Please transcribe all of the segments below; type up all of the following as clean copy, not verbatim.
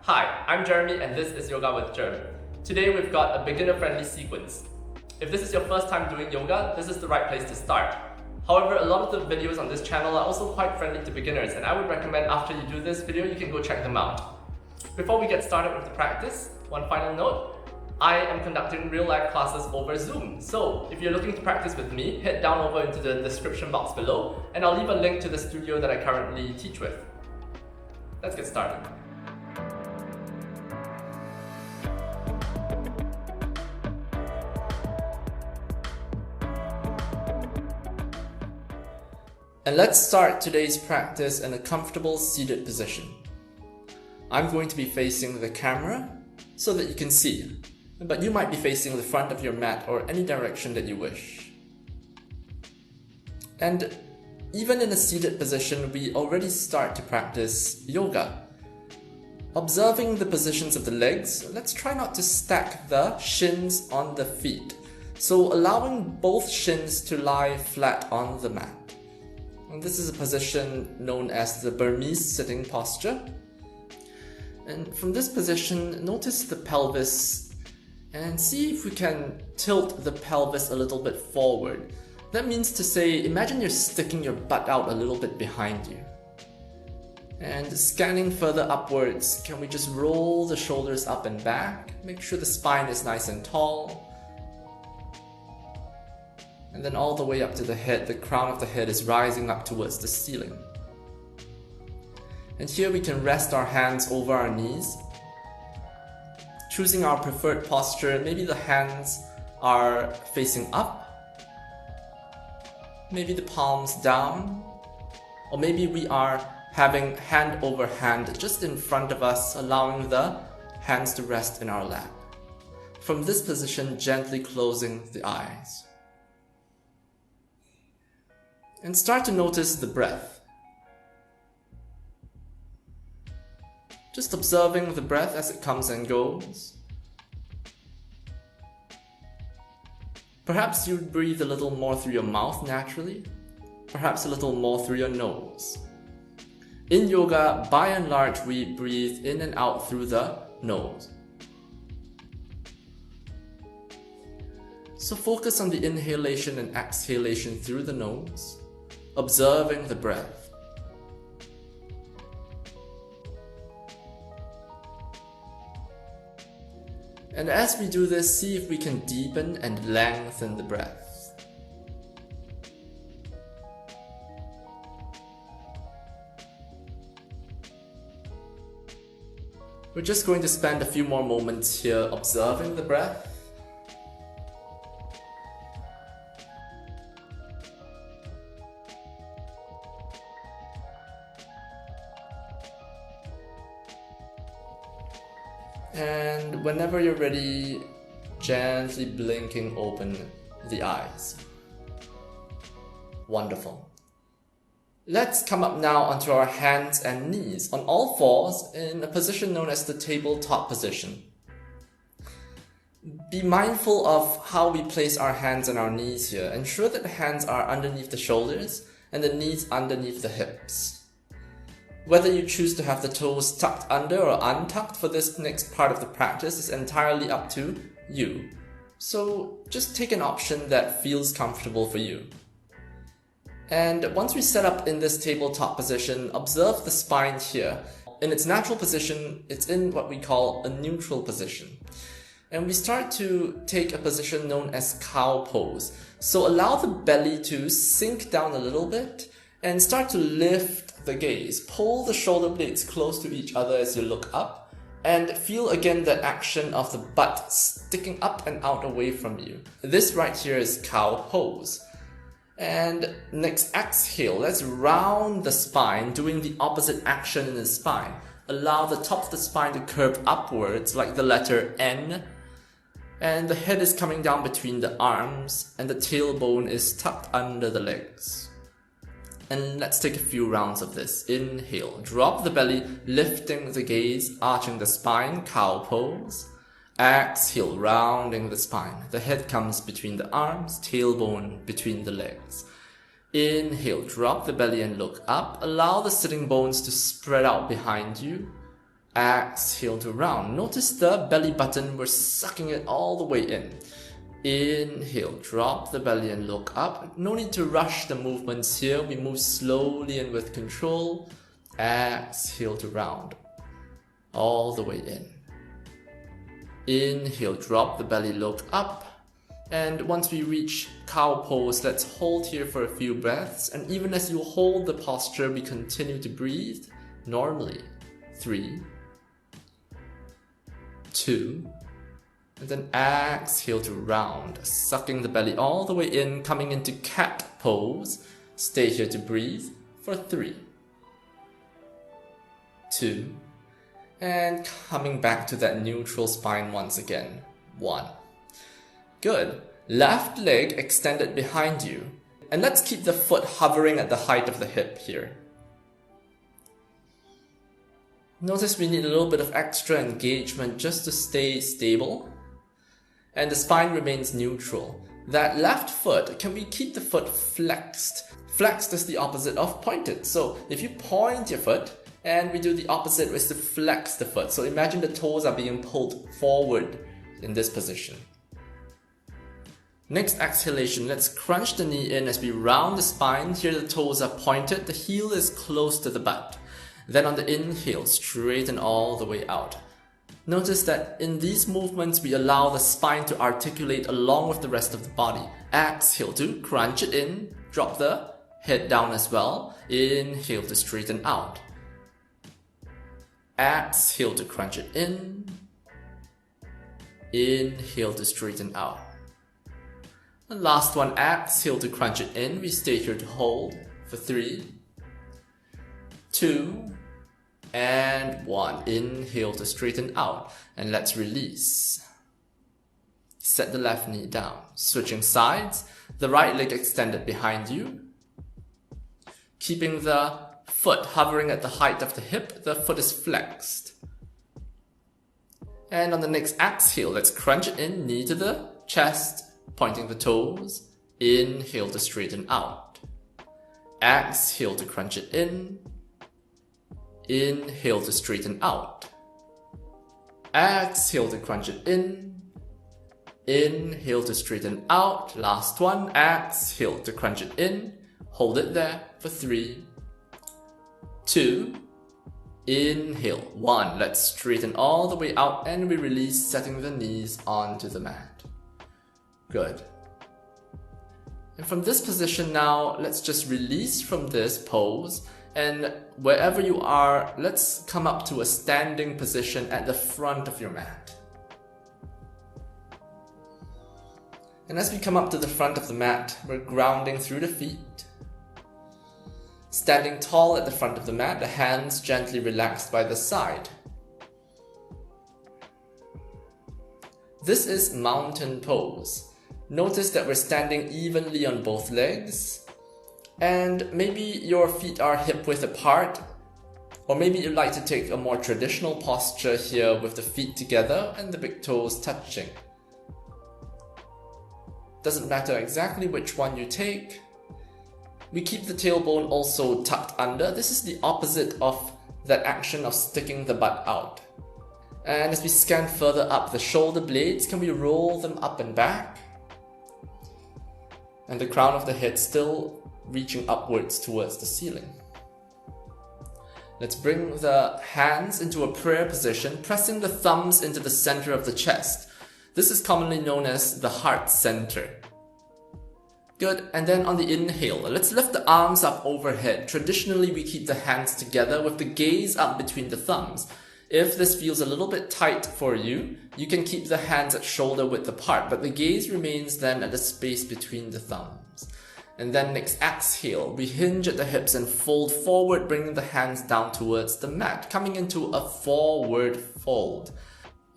Hi, I'm Jeremy and this is Yoga with Jeremy. Today we've got a beginner-friendly sequence. If this is your first time doing yoga, this is the right place to start. However, a lot of the videos on this channel are also quite friendly to beginners, and I would recommend after you do this video, you can go check them out. Before we get started with the practice, one final note. I am conducting real-life classes over Zoom, so if you're looking to practice with me, head down over into the description box below and I'll leave a link to the studio that I currently teach with. Let's get started. And let's start today's practice in a comfortable seated position. I'm going to be facing the camera so that you can see, but you might be facing the front of your mat or any direction that you wish. And even in a seated position, we already start to practice yoga. Observing the positions of the legs, let's try not to stack the shins on the feet. So allowing both shins to lie flat on the mat. And this is a position known as the Burmese sitting posture. And from this position, notice the pelvis and see if we can tilt the pelvis a little bit forward. That means to say, imagine you're sticking your butt out a little bit behind you. And scanning further upwards, can we just roll the shoulders up and back? Make sure the spine is nice and tall. And then all the way up to the head, the crown of the head is rising up towards the ceiling. And here we can rest our hands over our knees. Choosing our preferred posture, maybe the hands are facing up. Maybe the palms down. Or maybe we are having hand over hand just in front of us, allowing the hands to rest in our lap. From this position, gently closing the eyes. And start to notice the breath. Just observing the breath as it comes and goes. Perhaps you breathe a little more through your mouth naturally, perhaps a little more through your nose. In yoga, by and large, we breathe in and out through the nose. So focus on the inhalation and exhalation through the nose, observing the breath. And as we do this, see if we can deepen and lengthen the breath. We're just going to spend a few more moments here observing the breath. And whenever you're ready, gently blinking open the eyes. Wonderful. Let's come up now onto our hands and knees on all fours in a position known as the tabletop position. Be mindful of how we place our hands and our knees here. Ensure that the hands are underneath the shoulders and the knees underneath the hips. Whether you choose to have the toes tucked under or untucked for this next part of the practice is entirely up to you. So just take an option that feels comfortable for you. And once we set up in this tabletop position, observe the spine here. In its natural position, it's in what we call a neutral position. And we start to take a position known as cow pose. So allow the belly to sink down a little bit and start to lift the gaze. Pull the shoulder blades close to each other as you look up and feel again the action of the butt sticking up and out away from you. This right here is cow pose. And next exhale, let's round the spine, doing the opposite action in the spine. Allow the top of the spine to curve upwards like the letter N. And the head is coming down between the arms and the tailbone is tucked under the legs. And let's take a few rounds of this. Inhale, drop the belly, lifting the gaze, arching the spine, cow pose. Exhale, rounding the spine. The head comes between the arms, tailbone between the legs. Inhale, drop the belly and look up. Allow the sitting bones to spread out behind you. Exhale to round. Notice the belly button, we're sucking it all the way in. Inhale, drop the belly and look up. No need to rush the movements here. We move slowly and with control. Exhale to round. All the way in. Inhale, drop the belly, look up. And once we reach cow pose, let's hold here for a few breaths. And even as you hold the posture, we continue to breathe normally. 3, 2, and then exhale to round, sucking the belly all the way in, coming into cat pose. Stay here to breathe for 3, 2, and coming back to that neutral spine once again. 1. Good. Left leg extended behind you. And let's keep the foot hovering at the height of the hip here. Notice we need a little bit of extra engagement just to stay stable. And the spine remains neutral. That left foot, can we keep the foot flexed? Flexed is the opposite of pointed. So if you point your foot, and we do the opposite, is to flex the foot. So imagine the toes are being pulled forward in this position. Next exhalation, let's crunch the knee in as we round the spine. Here the toes are pointed, the heel is close to the butt. Then on the inhale, straighten all the way out. Notice that in these movements, we allow the spine to articulate along with the rest of the body. Exhale to crunch it in, drop the head down as well. Inhale to straighten out. Exhale to crunch it in. Inhale to straighten out. The last one, exhale to crunch it in. We stay here to hold for 3, 2, and 1. Inhale to straighten out. And let's release. Set the left knee down. Switching sides. The right leg extended behind you. Keeping the foot hovering at the height of the hip. The foot is flexed. And on the next exhale, let's crunch it in. Knee to the chest. Pointing the toes. Inhale to straighten out. Exhale to crunch it in. Inhale to straighten out. Exhale to crunch it in. Inhale to straighten out. Last one. Exhale to crunch it in. Hold it there for 3, 2, inhale, 1. Let's straighten all the way out and we release, setting the knees onto the mat. Good. And from this position now, let's just release from this pose, and wherever you are, let's come up to a standing position at the front of your mat. And as we come up to the front of the mat, we're grounding through the feet. Standing tall at the front of the mat, the hands gently relaxed by the side. This is mountain pose. Notice that we're standing evenly on both legs, and maybe your feet are hip width apart, or maybe you'd like to take a more traditional posture here with the feet together and the big toes touching. Doesn't matter exactly which one you take. We keep the tailbone also tucked under. This is the opposite of that action of sticking the butt out. And as we scan further up the shoulder blades, can we roll them up and back? And the crown of the head still reaching upwards towards the ceiling. Let's bring the hands into a prayer position, pressing the thumbs into the center of the chest. This is commonly known as the heart center. Good, and then on the inhale, let's lift the arms up overhead. Traditionally, we keep the hands together with the gaze up between the thumbs. If this feels a little bit tight for you, you can keep the hands at shoulder width apart, but the gaze remains then at the space between the thumbs. And then next exhale, we hinge at the hips and fold forward, bringing the hands down towards the mat, coming into a forward fold.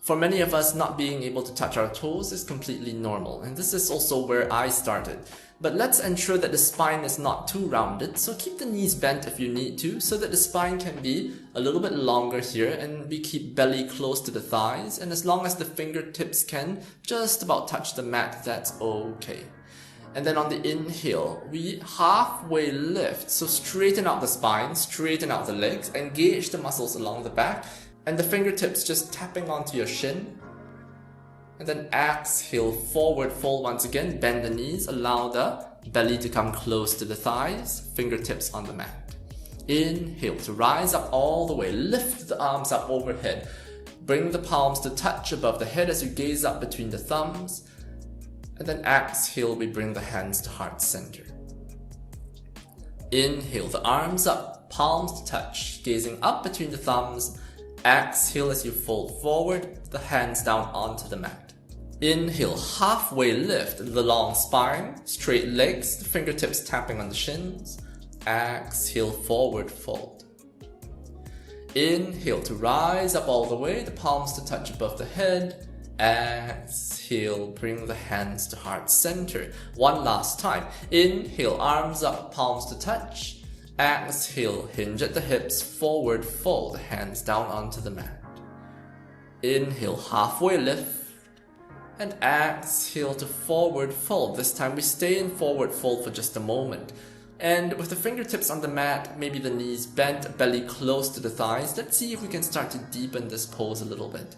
For many of us, not being able to touch our toes is completely normal, and this is also where I started. But let's ensure that the spine is not too rounded, so keep the knees bent if you need to, so that the spine can be a little bit longer here, and we keep belly close to the thighs, and as long as the fingertips can just about touch the mat, that's okay. And then on the inhale, we halfway lift, so straighten out the spine, straighten out the legs, engage the muscles along the back, And the fingertips just tapping onto your shin. And then exhale, forward fold once again, bend the knees, allow the belly to come close to the thighs, fingertips on the mat. Inhale to rise up all the way, lift the arms up overhead. Bring the palms to touch above the head as you gaze up between the thumbs. And then exhale, we bring the hands to heart center. Inhale, the arms up, palms to touch, gazing up between the thumbs. Exhale as you fold forward, the hands down onto the mat. Inhale, halfway lift, the long spine, straight legs, the fingertips tapping on the shins. Exhale, forward fold. Inhale to rise up all the way, the palms to touch above the head. Exhale, bring the hands to heart center. One last time. Inhale, arms up, palms to touch. Exhale, hinge at the hips, forward fold, hands down onto the mat. Inhale, halfway lift. And exhale to forward fold. This time we stay in forward fold for just a moment. And with the fingertips on the mat, maybe the knees bent, belly close to the thighs, let's see if we can start to deepen this pose a little bit.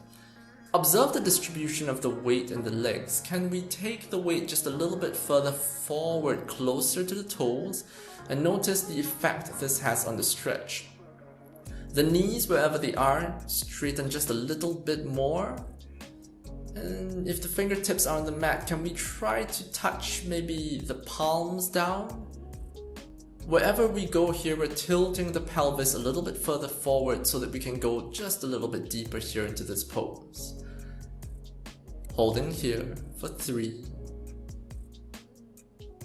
Observe the distribution of the weight in the legs. Can we take the weight just a little bit further forward, closer to the toes? And notice the effect this has on the stretch. The knees, wherever they are, straighten just a little bit more. And if the fingertips are on the mat, can we try to touch maybe the palms down? Wherever we go here, we're tilting the pelvis a little bit further forward so that we can go just a little bit deeper here into this pose. Holding here for 3,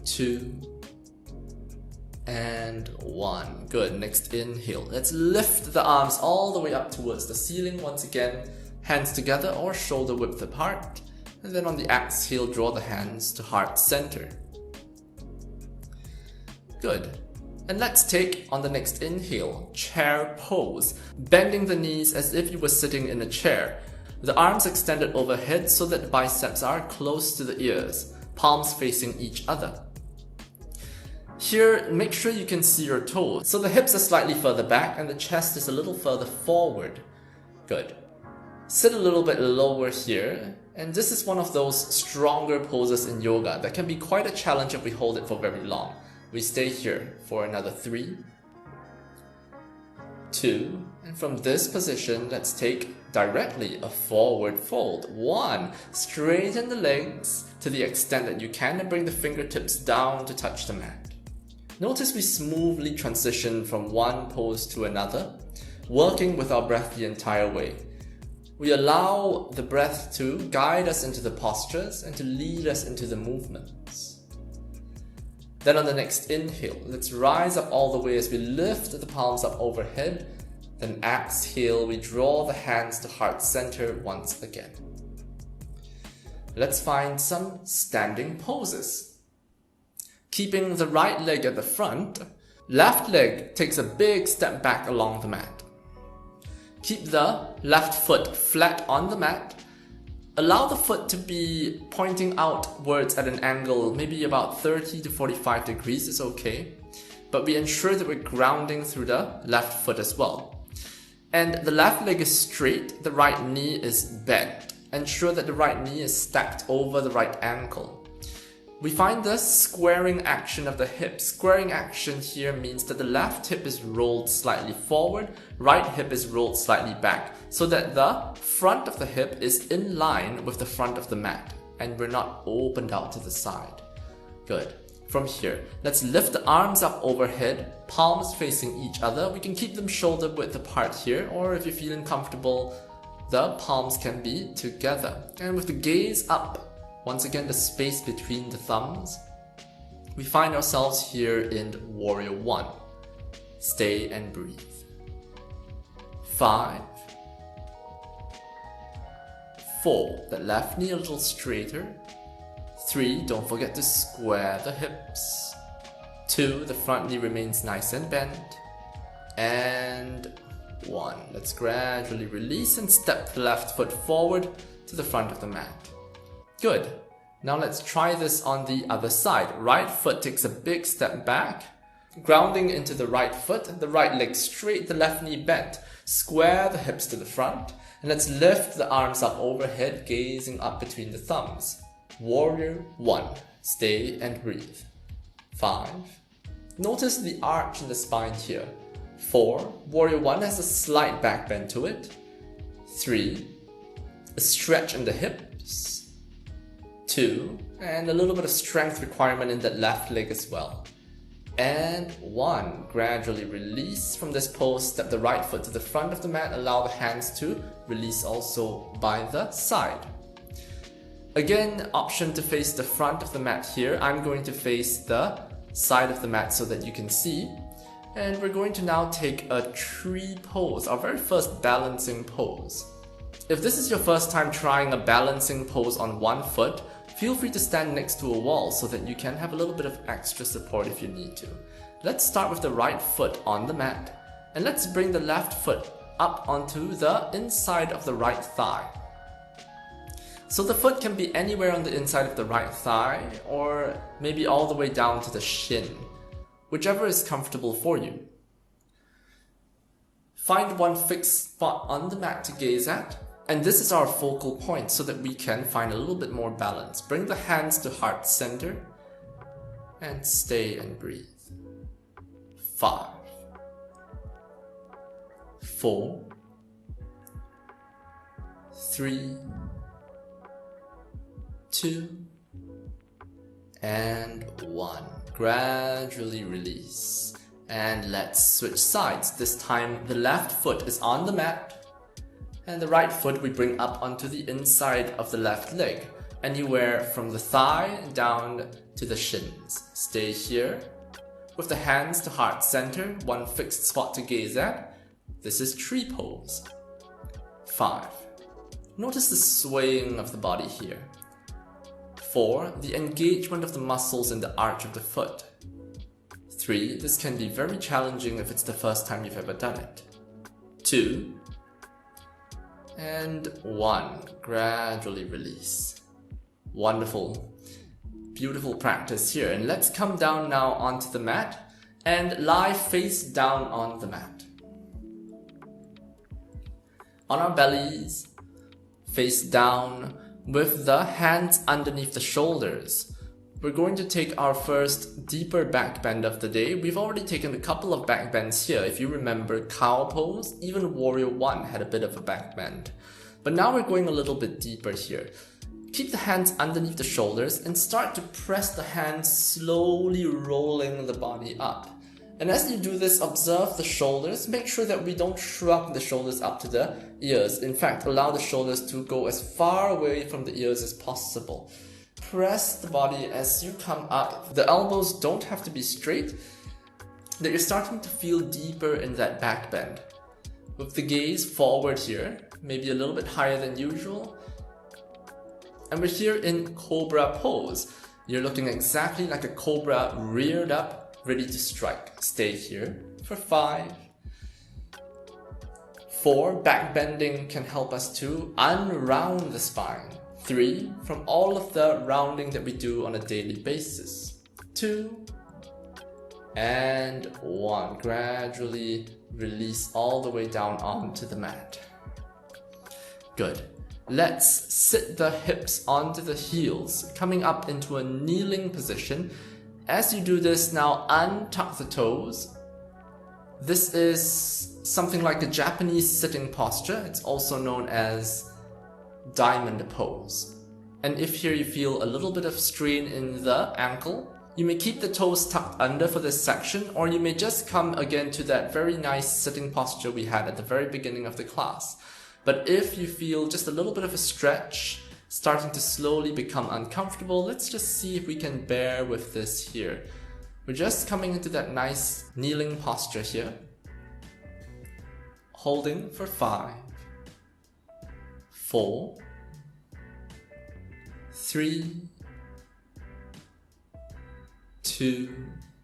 2, and 1. Good. Next inhale. Let's lift the arms all the way up towards the ceiling once again. Hands together or shoulder width apart. And then on the exhale, draw the hands to heart center. Good. And let's take, on the next inhale, chair pose. Bending the knees as if you were sitting in a chair. The arms extended overhead so that the biceps are close to the ears. Palms facing each other. Here, make sure you can see your toes. So the hips are slightly further back and the chest is a little further forward. Good. Sit a little bit lower here. And this is one of those stronger poses in yoga that can be quite a challenge if we hold it for very long. We stay here for another 3, 2, and from this position, let's take directly a forward fold. 1, straighten the legs to the extent that you can and bring the fingertips down to touch the mat. Notice we smoothly transition from one pose to another, working with our breath the entire way. We allow the breath to guide us into the postures and to lead us into the movements. Then on the next inhale, let's rise up all the way as we lift the palms up overhead. Then exhale, we draw the hands to heart center once again. Let's find some standing poses. Keeping the right leg at the front, left leg takes a big step back along the mat. Keep the left foot flat on the mat. Allow the foot to be pointing outwards at an angle, maybe about 30 to 45 degrees is okay. But we ensure that we're grounding through the left foot as well. And the left leg is straight, the right knee is bent. Ensure that the right knee is stacked over the right ankle. We find the squaring action of the hip. Squaring action here means that the left hip is rolled slightly forward, right hip is rolled slightly back, so that the front of the hip is in line with the front of the mat, and we're not opened out to the side. Good. From here, let's lift the arms up overhead, palms facing each other. We can keep them shoulder width apart here, or if you're feeling comfortable, the palms can be together. And with the gaze up, once again, the space between the thumbs, we find ourselves here in Warrior 1. Stay and breathe. 5, 4, the left knee a little straighter. 3, don't forget to square the hips. 2, the front knee remains nice and bent. And 1, let's gradually release and step the left foot forward to the front of the mat. Good. Now let's try this on the other side. Right foot takes a big step back. Grounding into the right foot, the right leg straight, the left knee bent. Square the hips to the front, and let's lift the arms up overhead, gazing up between the thumbs. Warrior 1. Stay and breathe. 5. Notice the arch in the spine here. 4. Warrior 1 has a slight back bend to it. 3. A stretch in the hips. 2. And a little bit of strength requirement in that left leg as well. And 1. Gradually release from this pose. Step the right foot to the front of the mat. Allow the hands to release also by the side. Again, option to face the front of the mat here. I'm going to face the side of the mat so that you can see. And we're going to now take a tree pose, our very first balancing pose. If this is your first time trying a balancing pose on one foot, feel free to stand next to a wall so that you can have a little bit of extra support if you need to. Let's start with the right foot on the mat, and let's bring the left foot up onto the inside of the right thigh. So the foot can be anywhere on the inside of the right thigh, or maybe all the way down to the shin, whichever is comfortable for you. Find one fixed spot on the mat to gaze at. And this is our focal point so that we can find a little bit more balance. Bring the hands to heart center and stay and breathe. 5, 4, 3, 2, and 1. Gradually release. And let's switch sides. This time the left foot is on the mat. And the right foot we bring up onto the inside of the left leg, anywhere from the thigh down to the shins. Stay here with the hands to heart center, one fixed spot to gaze at. This is tree pose. 5. Notice the swaying of the body here. 4. The engagement of the muscles in the arch of the foot. 3. This can be very challenging if it's the first time you've ever done it. 2. And 1. Gradually release. Wonderful. Beautiful practice here. And let's come down now onto the mat and lie face down on the mat. On our bellies, face down with the hands underneath the shoulders. We're going to take our first deeper back bend of the day. We've already taken a couple of back bends here. If you remember cow pose, even warrior 1 had a bit of a back bend. But now we're going a little bit deeper here. Keep the hands underneath the shoulders and start to press the hands, slowly rolling the body up. And as you do this, observe the shoulders. Make sure that we don't shrug the shoulders up to the ears. In fact, allow the shoulders to go as far away from the ears as possible. Press the body as you come up. The elbows don't have to be straight, that you're starting to feel deeper in that back bend. With the gaze forward here, maybe a little bit higher than usual. And we're here in cobra pose. You're looking exactly like a cobra, reared up, ready to strike. Stay here for 5. 4, back bending can help us to unround the spine. 3, from all of the rounding that we do on a daily basis. 2, and 1. Gradually release all the way down onto the mat. Good. Let's sit the hips onto the heels, coming up into a kneeling position. As you do this, now untuck the toes. This is something like a Japanese sitting posture. It's also known as diamond pose. And if here you feel a little bit of strain in the ankle, you may keep the toes tucked under for this section, or you may just come again to that very nice sitting posture we had at the very beginning of the class. But if you feel just a little bit of a stretch, starting to slowly become uncomfortable, let's just see if we can bear with this here. We're just coming into that nice kneeling posture here. Holding for 5, 4, 3, 2,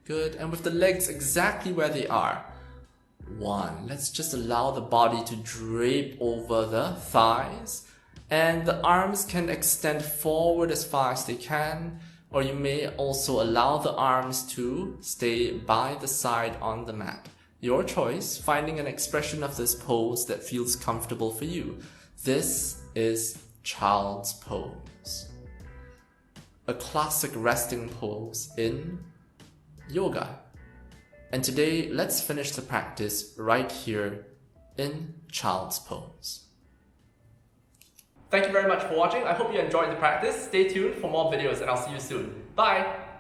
good. And with the legs exactly where they are. 1, let's just allow the body to drape over the thighs. And the arms can extend forward as far as they can. or you may also allow the arms to stay by the side on the mat. Your choice, finding an expression of this pose that feels comfortable for you. This is child's pose, a classic resting pose in yoga. And today, let's finish the practice right here in child's pose. Thank you very much for watching. I hope you enjoyed the practice. Stay tuned for more videos and I'll see you soon. Bye!